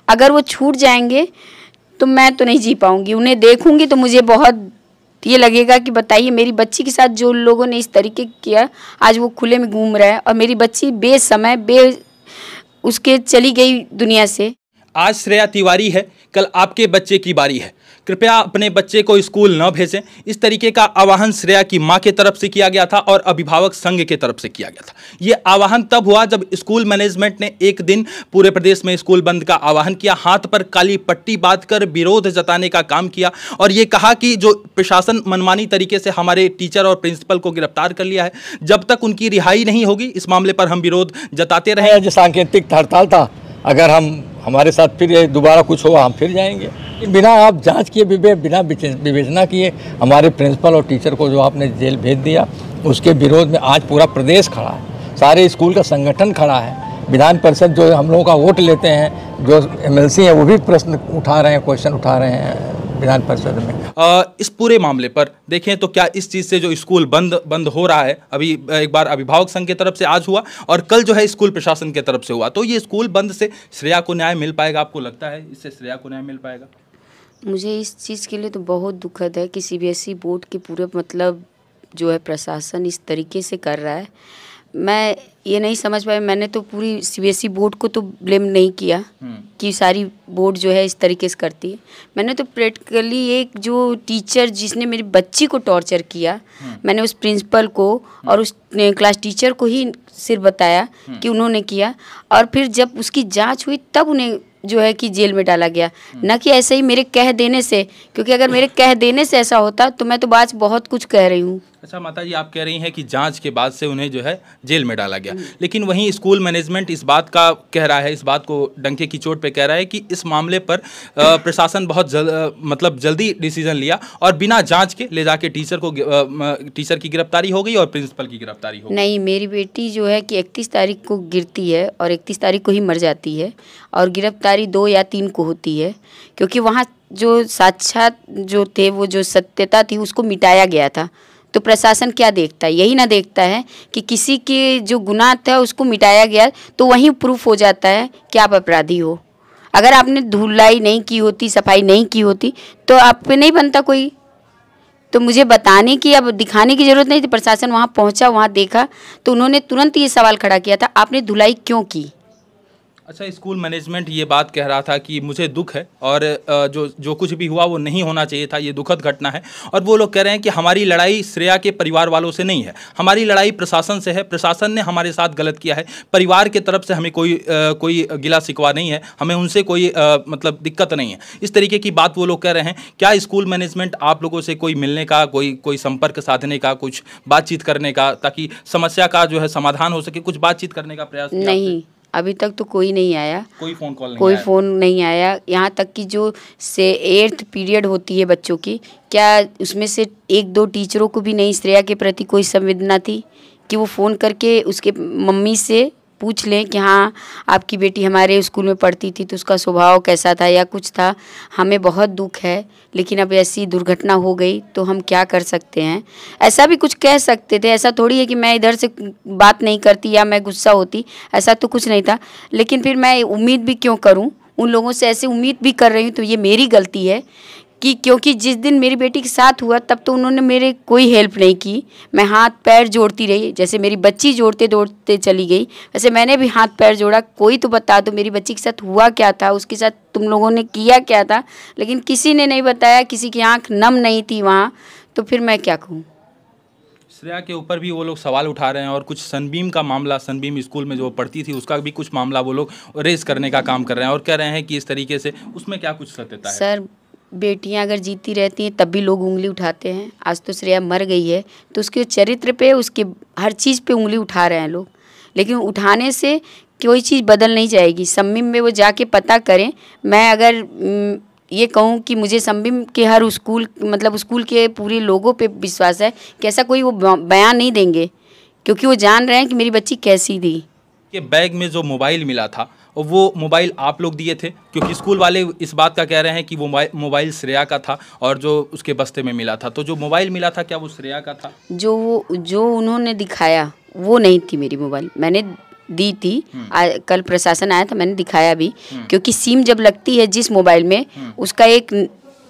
अगर वो छूट जाएंगे तो मैं तो नहीं जी पाऊंगी। उन्हें देखूंगी तो मुझे बहुत ये लगेगा कि बताइए मेरी बच्ची के साथ जो लोगों ने इस तरीके किया, आज वो खुले में घूम रहा है और मेरी बच्ची बेसमय उसके चली गई दुनिया से। आज श्रेया तिवारी है, कल आपके बच्चे की बारी है। कृपया अपने बच्चे को स्कूल न भेजें। इस तरीके का आह्वान श्रेया की मां के तरफ से किया गया था और अभिभावक संघ के तरफ से किया गया था। ये आह्वान तब हुआ जब स्कूल मैनेजमेंट ने एक दिन पूरे प्रदेश में स्कूल बंद का आह्वान किया, हाथ पर काली पट्टी बांधकर विरोध जताने का काम किया और ये कहा कि जो प्रशासन मनमानी तरीके से हमारे टीचर और प्रिंसिपल को गिरफ्तार कर लिया है, जब तक उनकी रिहाई नहीं होगी इस मामले पर हम विरोध जताते रहे। जो सांकेतिक हड़ताल था, अगर हमारे साथ फिर ये दोबारा कुछ हुआ हम फिर जाएंगे। बिना आप जांच किए, बिना विवेचना किए हमारे प्रिंसिपल और टीचर को जो आपने जेल भेज दिया, उसके विरोध में आज पूरा प्रदेश खड़ा है, सारे स्कूल का संगठन खड़ा है। विधान परिषद जो हम लोगों का वोट लेते हैं, जो एमएलसी हैं वो भी प्रश्न उठा रहे हैं, क्वेश्चन उठा रहे हैं विधान परिषद में। इस पूरे मामले पर देखें तो क्या इस चीज़ से जो स्कूल बंद हो रहा है, अभी एक बार अभिभावक संघ की तरफ से आज हुआ और कल जो है स्कूल प्रशासन की तरफ से हुआ, तो ये स्कूल बंद से श्रेया को न्याय मिल पाएगा? आपको लगता है इससे श्रेया को न्याय मिल पाएगा? मुझे इस चीज़ के लिए तो बहुत दुखद है कि सीबीएसई बोर्ड के पूरे मतलब जो है प्रशासन इस तरीके से कर रहा है। मैं ये नहीं समझ पाया, मैंने तो पूरी सीबीएसई बोर्ड को तो ब्लेम नहीं किया कि सारी बोर्ड जो है इस तरीके से करती है। मैंने तो प्रैक्टिकली एक जो टीचर जिसने मेरी बच्ची को टॉर्चर किया, मैंने उस प्रिंसिपल को और उस क्लास टीचर को ही सिर्फ बताया कि उन्होंने किया और फिर जब उसकी जांच हुई तब उन्हें जो है कि जेल में डाला गया, न कि ऐसे ही मेरे कह देने से, क्योंकि अगर मेरे कह देने से ऐसा होता तो मैं तो आज बहुत कुछ कह रही हूँ। अच्छा माता जी, आप कह रही हैं कि जांच के बाद से उन्हें जो है जेल में डाला गया, लेकिन वहीं स्कूल मैनेजमेंट इस बात का कह रहा है, इस बात को डंके की चोट पे कह रहा है कि इस मामले पर प्रशासन बहुत जल्दी डिसीजन लिया और बिना जांच के ले जाके टीचर की गिरफ्तारी हो गई और प्रिंसिपल की गिरफ्तारी हो गई। नहीं, मेरी बेटी जो है कि 31 तारीख को गिरती है और 31 तारीख को ही मर जाती है और गिरफ्तारी 2 या 3 को होती है, क्योंकि वहाँ जो साक्षात जो थे वो जो सत्यता थी उसको मिटाया गया था। तो प्रशासन क्या देखता है? यही ना देखता है कि किसी के जो गुनाह था उसको मिटाया गया तो वहीं प्रूफ हो जाता है कि आप अपराधी हो। अगर आपने धुलाई नहीं की होती, सफाई नहीं की होती तो आप पे नहीं बनता कोई। तो मुझे बताने की, अब दिखाने की ज़रूरत नहीं थी। प्रशासन वहाँ पहुँचा, वहाँ देखा तो उन्होंने तुरंत ये सवाल खड़ा किया था, आपने धुलाई क्यों की? अच्छा, स्कूल मैनेजमेंट ये बात कह रहा था कि मुझे दुख है और जो कुछ भी हुआ वो नहीं होना चाहिए था, ये दुखद घटना है। और वो लोग कह रहे हैं कि हमारी लड़ाई श्रेया के परिवार वालों से नहीं है, हमारी लड़ाई प्रशासन से है। प्रशासन ने हमारे साथ गलत किया है, परिवार के तरफ से हमें कोई गिला शिकवा नहीं है, हमें उनसे कोई मतलब दिक्कत नहीं है। इस तरीके की बात वो लोग कह रहे हैं। क्या स्कूल मैनेजमेंट आप लोगों से कोई मिलने का, कोई संपर्क साधने का, कुछ बातचीत करने का, ताकि समस्या का जो है समाधान हो सके, कुछ बातचीत करने का प्रयास किया? नहीं, अभी तक तो कोई नहीं आया, कोई फ़ोन कॉल नहीं, कोई फ़ोन नहीं आया। यहाँ तक कि जो 8th पीरियड होती है बच्चों की, क्या उसमें से 1-2 टीचरों को भी नहीं श्रेया के प्रति कोई संवेदना थी कि वो फ़ोन करके उसके मम्मी से पूछ लें कि हाँ आपकी बेटी हमारे स्कूल में पढ़ती थी तो उसका स्वभाव कैसा था या कुछ था। हमें बहुत दुख है, लेकिन अब ऐसी दुर्घटना हो गई तो हम क्या कर सकते हैं? ऐसा भी कुछ कह सकते थे, ऐसा थोड़ी है कि मैं इधर से बात नहीं करती या मैं गुस्सा होती, ऐसा तो कुछ नहीं था। लेकिन फिर मैं उम्मीद भी क्यों करूं? उन लोगों से ऐसे उम्मीद भी कर रही हूँ तो ये मेरी गलती है कि क्योंकि जिस दिन मेरी बेटी के साथ हुआ तब तो उन्होंने मेरे कोई हेल्प नहीं की। मैं हाथ पैर जोड़ती रही, जैसे मेरी बच्ची जोड़ते दौड़ते चली गई वैसे मैंने भी हाथ पैर जोड़ा। कोई तो बता दो मेरी बच्ची के साथ हुआ क्या था, उसके साथ तुम लोगों ने किया क्या था, लेकिन किसी ने नहीं बताया, किसी की आँख नम नहीं थी वहाँ। तो फिर मैं क्या कहूँ? श्रेया के ऊपर भी वो लोग सवाल उठा रहे हैं और कुछ सनबीम का मामला, सनबीम स्कूल में जो पढ़ती थी उसका भी कुछ मामला वो लोग रेस करने का काम कर रहे हैं और कह रहे हैं कि इस तरीके से उसमें क्या कुछ सत्यता है? सर, बेटियां अगर जीती रहती हैं तब भी लोग उंगली उठाते हैं। आज तो श्रेया मर गई है तो उसके चरित्र पे, उसके हर चीज़ पे उंगली उठा रहे हैं लोग, लेकिन उठाने से कोई चीज़ बदल नहीं जाएगी। सनबीम में वो जाके पता करें। मैं अगर ये कहूँ कि मुझे सनबीम के हर स्कूल मतलब स्कूल के पूरे लोगों पे विश्वास है कि ऐसा कोई वो बयान नहीं देंगे, क्योंकि वो जान रहे हैं कि मेरी बच्ची कैसी थी। कि बैग में जो मोबाइल मिला था और वो मोबाइल आप लोग दिए थे, क्योंकि स्कूल वाले इस बात का कह रहे हैं कि वो मोबाइल श्रेया का था और जो उसके बस्ते में मिला था, तो जो मोबाइल मिला था क्या वो श्रेया का था? जो उन्होंने दिखाया वो नहीं थी मेरी मोबाइल। मैंने दी थी। कल प्रशासन आया था, मैंने दिखाया भी, क्योंकि सिम जब लगती है जिस मोबाइल में, उसका एक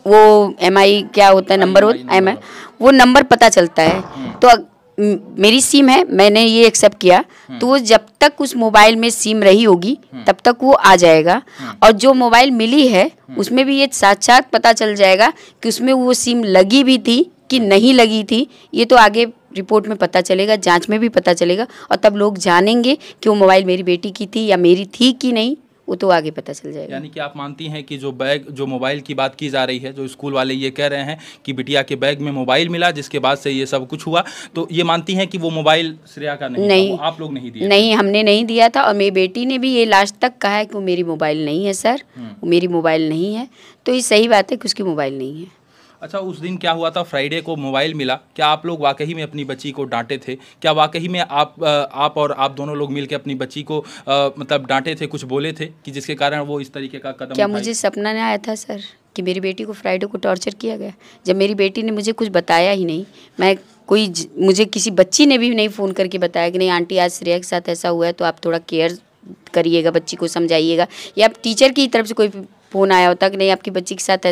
वो MI क्या होता है नंबर, MI वो नंबर पता चलता है। तो मेरी सिम है, मैंने ये एक्सेप्ट किया, तो वो जब तक उस मोबाइल में सिम रही होगी तब तक वो आ जाएगा। और जो मोबाइल मिली है उसमें भी ये साथ पता चल जाएगा कि उसमें वो सिम लगी भी थी कि नहीं लगी थी। ये तो आगे रिपोर्ट में पता चलेगा, जांच में भी पता चलेगा, और तब लोग जानेंगे कि वो मोबाइल मेरी बेटी की थी या मेरी थी कि नहीं, वो तो आगे पता चल जाएगा। यानी कि आप मानती हैं कि जो मोबाइल की बात की जा रही है, जो स्कूल वाले ये कह रहे हैं कि बिटिया के बैग में मोबाइल मिला जिसके बाद से ये सब कुछ हुआ, तो ये मानती हैं कि वो मोबाइल श्रेया का नहीं था, वो आप लोग नहीं दिए? नहीं, हमने नहीं दिया था, और मेरी बेटी ने भी ये लास्ट तक कहा है कि वो मेरी मोबाइल नहीं है सर, वो मेरी मोबाइल नहीं है। तो ये सही बात है कि उसकी मोबाइल नहीं है। अच्छा, उस दिन क्या हुआ था, फ्राइडे को मोबाइल मिला, क्या आप लोग वाकई में अपनी बच्ची को डांटे थे? क्या वाकई में आप और आप दोनों लोग मिलकर अपनी बच्ची को मतलब डांटे थे, कुछ बोले थे कि जिसके कारण वो इस तरीके का कदम क्या मुझे सपना नहीं आया था सर कि मेरी बेटी को फ्राइडे को टॉर्चर किया गया? जब मेरी बेटी ने मुझे कुछ बताया ही नहीं, मुझे किसी बच्ची ने भी नहीं फ़ोन करके बताया कि नहीं आंटी आज श्रेया के साथ ऐसा हुआ है, तो आप थोड़ा केयर करिएगा, बच्ची को समझाइएगा, या टीचर की तरफ से कोई फ़ोन आया होता कि नहीं आपकी बच्ची के साथ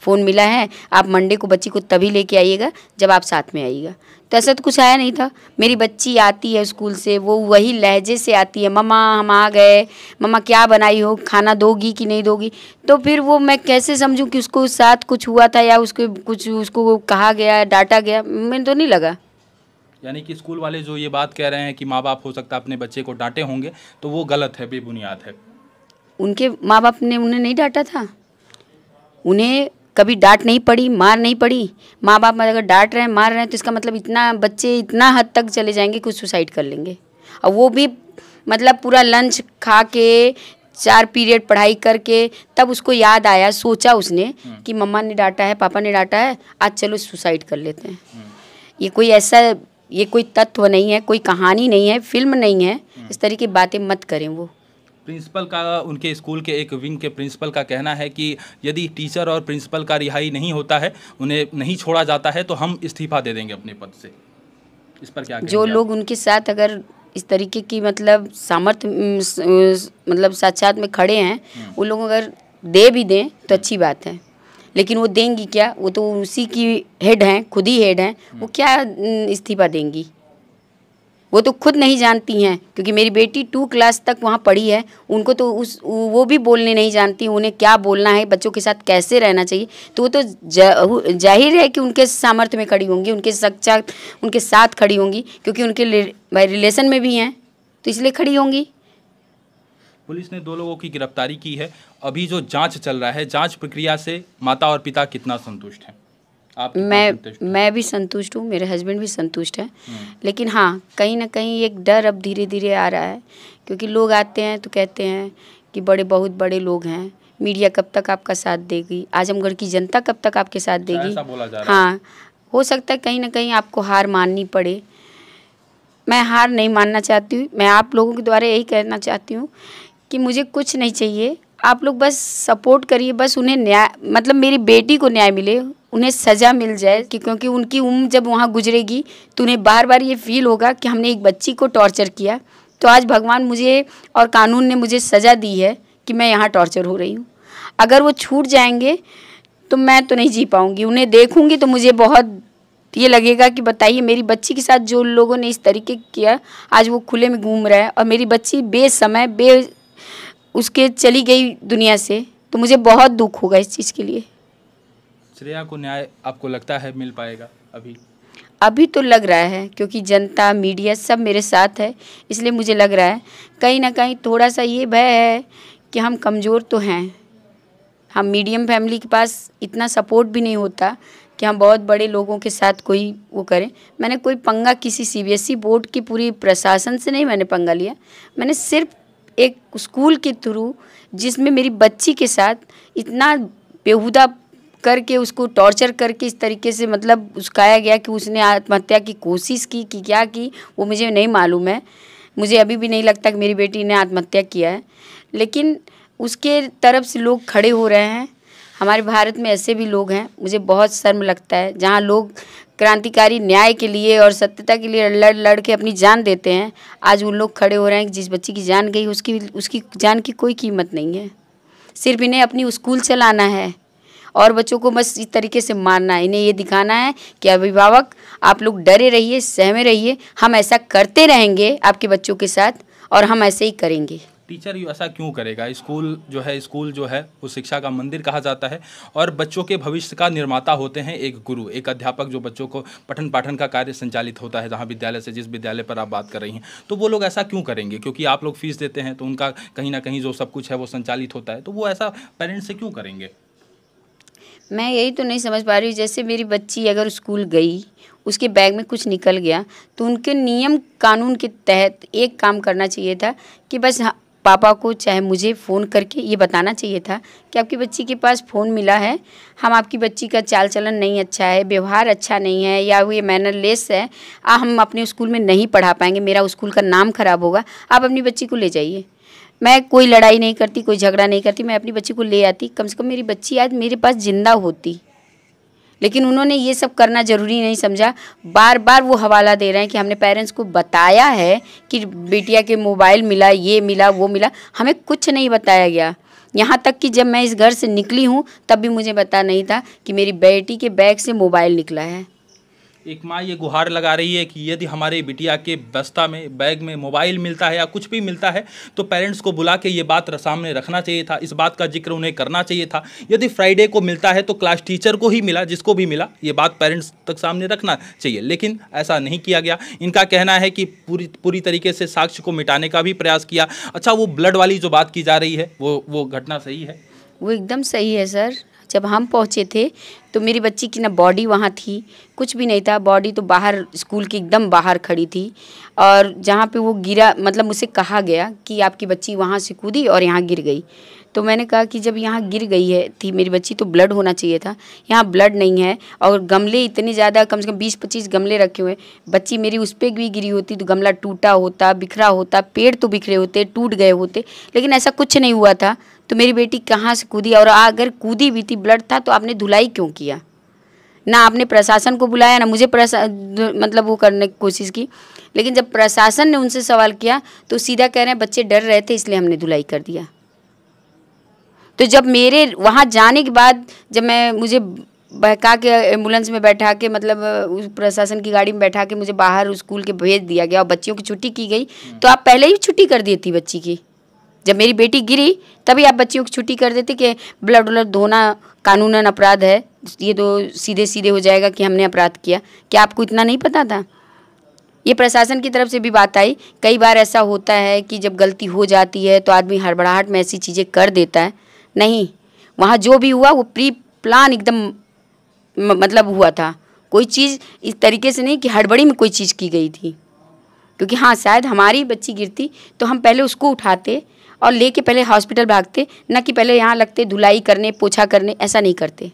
फ़ोन मिला है, आप मंडे को बच्ची को तभी लेके आइएगा जब आप साथ में आइएगा। तो ऐसा तो कुछ आया नहीं था। मेरी बच्ची आती है स्कूल से, वो वही लहजे से आती है, मम्मा हम आ गए, मम्मा क्या बनाई हो, खाना दोगी कि नहीं दोगी? तो फिर वो मैं कैसे समझूं कि उसको साथ कुछ हुआ था या उसको कहा गया, डांटा गया? मैंने तो नहीं लगा। यानी कि स्कूल वाले जो ये बात कह रहे हैं कि माँ बाप हो सकता है अपने बच्चे को डांटे होंगे, तो वो गलत है, बेबुनियाद है। उनके माँ बाप ने उन्हें नहीं डांटा था, उन्हें कभी डांट नहीं पड़ी, मार नहीं पड़ी। माँ बाप अगर डांट रहे हैं, मार रहे हैं, तो इसका मतलब बच्चे इतना हद तक चले जाएंगे कि सुसाइड कर लेंगे। और वो भी मतलब पूरा लंच खा के 4 पीरियड पढ़ाई करके तब उसको याद आया, सोचा उसने कि मम्मा ने डांटा है, पापा ने डांटा है, आज चलो सुसाइड कर लेते हैं। ये कोई तत्व नहीं है, कोई कहानी नहीं है, फिल्म नहीं है। इस तरह की बातें मत करें। वो प्रिंसिपल का, उनके स्कूल के एक विंग के प्रिंसिपल का कहना है कि यदि टीचर और प्रिंसिपल का रिहाई नहीं होता है, उन्हें नहीं छोड़ा जाता है, तो हम इस्तीफा दे देंगे अपने पद से। इस पर क्या जो लोग उनके साथ अगर इस तरीके की मतलब सामर्थ्य मतलब साक्षात में खड़े हैं, वो लोग अगर दे भी दें तो अच्छी बात है, लेकिन वो देंगी क्या? वो तो उसी की हेड हैं, खुद ही हेड हैं, वो क्या इस्तीफा देंगी? वो तो खुद नहीं जानती हैं, क्योंकि मेरी बेटी 2 क्लास तक वहाँ पढ़ी है, उनको तो वो भी बोलने नहीं जानती, उन्हें क्या बोलना है, बच्चों के साथ कैसे रहना चाहिए। तो वो तो जाहिर है कि उनके सामर्थ्य में खड़ी होंगी, उनके साथ खड़ी होंगी, क्योंकि उनके रिलेशन में भी हैं, तो इसलिए खड़ी होंगी। पुलिस ने 2 लोगों की गिरफ्तारी की है। अभी जो जांच चल रहा है, जांच प्रक्रिया से माता और पिता कितना संतुष्ट हैं? आप मैं भी संतुष्ट हूँ, मेरे हस्बैंड भी संतुष्ट हैं, लेकिन हाँ कहीं ना कहीं एक डर अब धीरे धीरे आ रहा है, क्योंकि लोग आते हैं तो कहते हैं कि बहुत बड़े लोग हैं, मीडिया कब तक आपका साथ देगी, आजमगढ़ की जनता कब तक आपके साथ देगी। ऐसा बोला जा रहा है। हाँ, हो सकता है कहीं ना कहीं आपको हार माननी पड़े। मैं हार नहीं मानना चाहती हूँ। मैं आप लोगों के द्वारा यही कहना चाहती हूँ कि मुझे कुछ नहीं चाहिए, आप लोग बस सपोर्ट करिए, बस उन्हें न्याय, मतलब मेरी बेटी को न्याय मिले, उन्हें सज़ा मिल जाए, क्योंकि उनकी उम्र जब वहाँ गुजरेगी तो उन्हें बार बार ये फील होगा कि हमने एक बच्ची को टॉर्चर किया। तो आज भगवान मुझे और कानून ने मुझे सज़ा दी है कि मैं यहाँ टॉर्चर हो रही हूँ। अगर वो छूट जाएंगे तो मैं तो नहीं जी पाऊँगी। उन्हें देखूँगी तो मुझे बहुत ये लगेगा कि बताइए, मेरी बच्ची के साथ जो लोगों ने इस तरीके किया, आज वो खुले में घूम रहा है और मेरी बच्ची बेसमय उसके चली गई दुनिया से, तो मुझे बहुत दुख होगा इस चीज़ के लिए। श्रेया को न्याय आपको लगता है मिल पाएगा? अभी तो लग रहा है, क्योंकि जनता, मीडिया सब मेरे साथ है, इसलिए मुझे लग रहा है कहीं ना कहीं थोड़ा सा ये भय है कि हम कमज़ोर तो हैं, हम मीडियम फैमिली के पास इतना सपोर्ट भी नहीं होता कि हम बहुत बड़े लोगों के साथ कोई वो करें। मैंने कोई पंगा किसी CBSE बोर्ड की पूरी प्रशासन से नहीं मैंने पंगा लिया, मैंने सिर्फ एक स्कूल के थ्रू जिसमें मेरी बच्ची के साथ इतना बेहुदा करके उसको टॉर्चर करके इस तरीके से मतलब उस्काया गया कि उसने आत्महत्या की कोशिश की कि क्या की, वो मुझे नहीं मालूम है। मुझे अभी भी नहीं लगता कि मेरी बेटी ने आत्महत्या किया है, लेकिन उसके तरफ से लोग खड़े हो रहे हैं। हमारे भारत में ऐसे भी लोग हैं, मुझे बहुत शर्म लगता है, जहाँ लोग क्रांतिकारी न्याय के लिए और सत्यता के लिए लड़ लड़ के अपनी जान देते हैं। आज उन लोग खड़े हो रहे हैं कि जिस बच्ची की जान गई उसकी जान की कोई कीमत नहीं है। सिर्फ इन्हें अपनी स्कूल चलाना है और बच्चों को बस इस तरीके से मारना है। इन्हें ये दिखाना है कि अभिभावक आप लोग डरे रहिए, सहमे रहिए, हम ऐसा करते रहेंगे आपके बच्चों के साथ और हम ऐसे ही करेंगे। टीचर ऐसा क्यों करेगा? स्कूल जो है वो शिक्षा का मंदिर कहा जाता है और बच्चों के भविष्य का निर्माता होते हैं एक गुरु, एक अध्यापक, जो बच्चों को पठन पाठन का कार्य संचालित होता है। जहाँ विद्यालय से, जिस विद्यालय पर आप बात कर रही हैं, तो वो लोग ऐसा क्यों करेंगे? क्योंकि आप लोग फीस देते हैं तो उनका कहीं ना कहीं जो सब कुछ है वो संचालित होता है, तो वो ऐसा पेरेंट्स से क्यों करेंगे? मैं यही तो नहीं समझ पा रही हूँ। जैसे मेरी बच्ची अगर स्कूल गई, उसके बैग में कुछ निकल गया, तो उनके नियम कानून के तहत एक काम करना चाहिए था कि बस पापा को चाहे मुझे फ़ोन करके ये बताना चाहिए था कि आपकी बच्ची के पास फ़ोन मिला है, हम आपकी बच्ची का चाल चलन नहीं अच्छा है, व्यवहार अच्छा नहीं है, या वो ये मैनरलेस है, हम अपने स्कूल में नहीं पढ़ा पाएंगे, मेरा स्कूल का नाम ख़राब होगा, आप अपनी बच्ची को ले जाइए। मैं कोई लड़ाई नहीं करती, कोई झगड़ा नहीं करती, मैं अपनी बच्ची को ले आती, कम से कम मेरी बच्ची आज मेरे पास ज़िंदा होती। लेकिन उन्होंने ये सब करना ज़रूरी नहीं समझा। बार बार वो हवाला दे रहे हैं कि हमने पेरेंट्स को बताया है कि बिटिया के मोबाइल मिला, ये मिला, वो मिला, हमें कुछ नहीं बताया गया। यहाँ तक कि जब मैं इस घर से निकली हूँ तब भी मुझे पता नहीं था कि मेरी बेटी के बैग से मोबाइल निकला है। एक माँ ये गुहार लगा रही है कि यदि हमारे बिटिया के बस्ता में, बैग में मोबाइल मिलता है या कुछ भी मिलता है तो पेरेंट्स को बुला के ये बात सामने रखना चाहिए था, इस बात का जिक्र उन्हें करना चाहिए था। यदि फ्राइडे को मिलता है तो क्लास टीचर को ही मिला, जिसको भी मिला, ये बात पेरेंट्स तक सामने रखना चाहिए, लेकिन ऐसा नहीं किया गया। इनका कहना है कि पूरी तरीके से साक्ष्य को मिटाने का भी प्रयास किया। अच्छा, वो ब्लड वाली जो बात की जा रही है वो घटना सही है? वो एकदम सही है सर। जब हम पहुँचे थे तो मेरी बच्ची की ना बॉडी वहाँ थी, कुछ भी नहीं था, बॉडी तो बाहर स्कूल के एकदम बाहर खड़ी थी। और जहाँ पे वो गिरा, मतलब मुझसे कहा गया कि आपकी बच्ची वहाँ से कूदी और यहाँ गिर गई। तो मैंने कहा कि जब यहाँ गिर गई है थी मेरी बच्ची तो ब्लड होना चाहिए था, यहाँ ब्लड नहीं है। और गमले इतने ज़्यादा, कम से कम 20-25 गमले रखे हुए, बच्ची मेरी उस पर भी गिरी होती तो गमला टूटा होता, बिखरा होता, पेड़ तो बिखरे होते, टूट गए होते, लेकिन ऐसा कुछ नहीं हुआ था। तो मेरी बेटी कहाँ से कूदी? और अगर कूदी भी थी, ब्लड था, तो आपने धुलाई क्यों किया? ना आपने प्रशासन को बुलाया, ना मुझे मतलब वो करने की कोशिश की। लेकिन जब प्रशासन ने उनसे सवाल किया तो सीधा कह रहे हैं बच्चे डर रहे थे इसलिए हमने धुलाई कर दिया। तो जब मेरे वहाँ जाने के बाद, जब मुझे बहका के एम्बुलेंस में बैठा के, मतलब प्रशासन की गाड़ी में बैठा के मुझे बाहर स्कूल के भेज दिया गया और बच्चियों की छुट्टी की गई, तो आप पहले ही छुट्टी कर दी थी बच्ची की। जब मेरी बेटी गिरी तभी आप बच्चियों की छुट्टी कर देते कि ब्लड व्लड धोना कानूनन अपराध है, ये तो सीधे हो जाएगा कि हमने अपराध किया। क्या आपको इतना नहीं पता था? ये प्रशासन की तरफ से भी बात आई। कई बार ऐसा होता है कि जब गलती हो जाती है तो आदमी हड़बड़ाहट में ऐसी चीज़ें कर देता है। नहीं, वहाँ जो भी हुआ वो प्री प्लान एकदम मतलब हुआ था। कोई चीज़ इस तरीके से नहीं कि हड़बड़ी में कोई चीज़ की गई थी। क्योंकि हाँ, शायद हमारी बच्ची गिरती तो हम पहले उसको उठाते और लेके पहले हॉस्पिटल भागते, न कि पहले यहाँ लगते धुलाई करने, पोछा करने। ऐसा नहीं करते।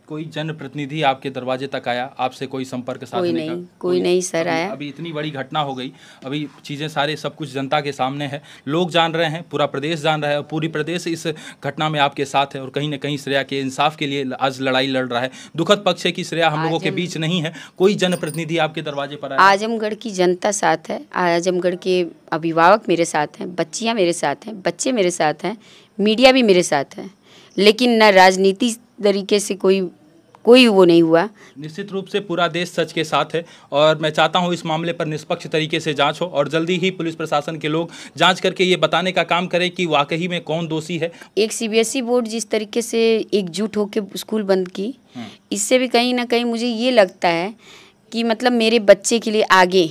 कोई जनप्रतिनिधि आपके दरवाजे तक आया, आपसे कोई संपर्क साधने का? कोई नहीं सर आया। अभी इतनी बड़ी घटना हो गई, अभी चीज़ें सारे सब कुछ जनता के सामने है, लोग जान रहे हैं, पूरा प्रदेश जान रहा है और पूरी प्रदेश इस घटना में आपके साथ है और कहीं ना कहीं श्रेया के इंसाफ के लिए आज लड़ाई लड़ रहा है। दुखद पक्ष है कि श्रेया हम लोगों के बीच नहीं है। कोई जनप्रतिनिधि आपके दरवाजे पर आया? आजमगढ़ की जनता साथ है, आजमगढ़ के अभिभावक मेरे साथ हैं, बच्चियाँ मेरे साथ हैं, बच्चे मेरे साथ हैं, मीडिया भी मेरे साथ है, लेकिन न राजनीति तरीके से कोई वो नहीं हुआ। निश्चित रूप से पूरा देश सच के साथ है और मैं चाहता हूं इस मामले पर निष्पक्ष तरीके से जांच हो और जल्दी ही पुलिस प्रशासन के लोग जांच करके ये बताने का काम करें कि वाकई में कौन दोषी है। एक सीबीएसई बोर्ड जिस तरीके से एकजुट होकर स्कूल बंद की, इससे भी कहीं ना कहीं मुझे ये लगता है कि मतलब मेरे बच्चे के लिए आगे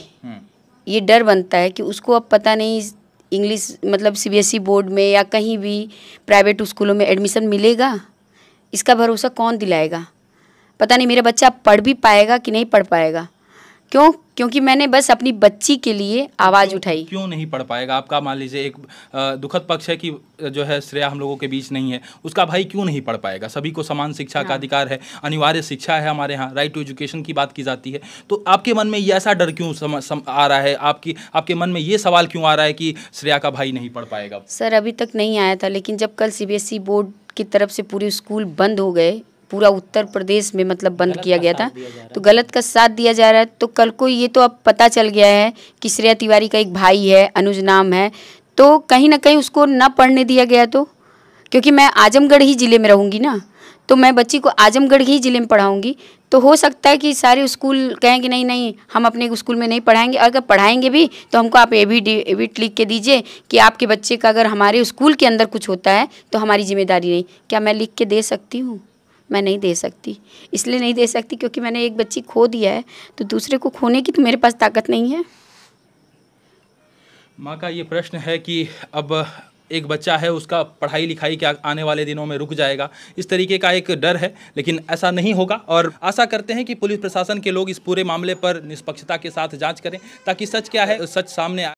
ये डर बनता है कि उसको अब पता नहीं इंग्लिश मतलब सीबीएसई बोर्ड में या कहीं भी प्राइवेट स्कूलों में एडमिशन मिलेगा, इसका भरोसा कौन दिलाएगा? पता नहीं मेरा बच्चा पढ़ भी पाएगा कि नहीं पढ़ पाएगा। क्यों? क्योंकि मैंने बस अपनी बच्ची के लिए आवाज़ उठाई। क्यों नहीं पढ़ पाएगा? आपका मान लीजिए एक दुखद पक्ष है कि जो है श्रेया हम लोगों के बीच नहीं है, उसका भाई क्यों नहीं पढ़ पाएगा? सभी को समान शिक्षा का अधिकार है, अनिवार्य शिक्षा है हमारे यहाँ, राइट टू एजुकेशन की बात की जाती है। तो आपके मन में ये ऐसा डर क्यों आ रहा है? आपके मन में ये सवाल क्यों आ रहा है कि श्रेया का भाई नहीं पढ़ पाएगा? सर अभी तक नहीं आया था, लेकिन जब कल सीबीएसई बोर्ड की तरफ से पूरे स्कूल बंद हो गए, पूरा उत्तर प्रदेश में मतलब बंद किया गया था, तो गलत का साथ दिया जा रहा है। तो कल को ये तो अब पता चल गया है कि श्रेया तिवारी का एक भाई है, अनुज नाम है, तो कहीं ना कहीं उसको ना पढ़ने दिया गया। तो क्योंकि मैं आजमगढ़ ही ज़िले में रहूँगी ना, तो मैं बच्ची को आजमगढ़ ही ज़िले में पढ़ाऊँगी, तो हो सकता है कि सारे स्कूल कहें कि नहीं नहीं हम अपने स्कूल में नहीं पढ़ाएंगे। अगर पढ़ाएंगे भी तो हमको आप एविट लिख के दीजिए कि आपके बच्चे का अगर हमारे स्कूल के अंदर कुछ होता है तो हमारी जिम्मेदारी नहीं। क्या मैं लिख के दे सकती हूँ? मैं नहीं दे सकती। इसलिए नहीं दे सकती क्योंकि मैंने एक बच्ची खो दिया है, तो दूसरे को खोने की तो मेरे पास ताकत नहीं है। माँ का ये प्रश्न है कि अब एक बच्चा है, उसका पढ़ाई लिखाई क्या आने वाले दिनों में रुक जाएगा, इस तरीके का एक डर है, लेकिन ऐसा नहीं होगा। और आशा करते हैं कि पुलिस प्रशासन के लोग इस पूरे मामले पर निष्पक्षता के साथ जांच करें ताकि सच क्या है सच सामने आए।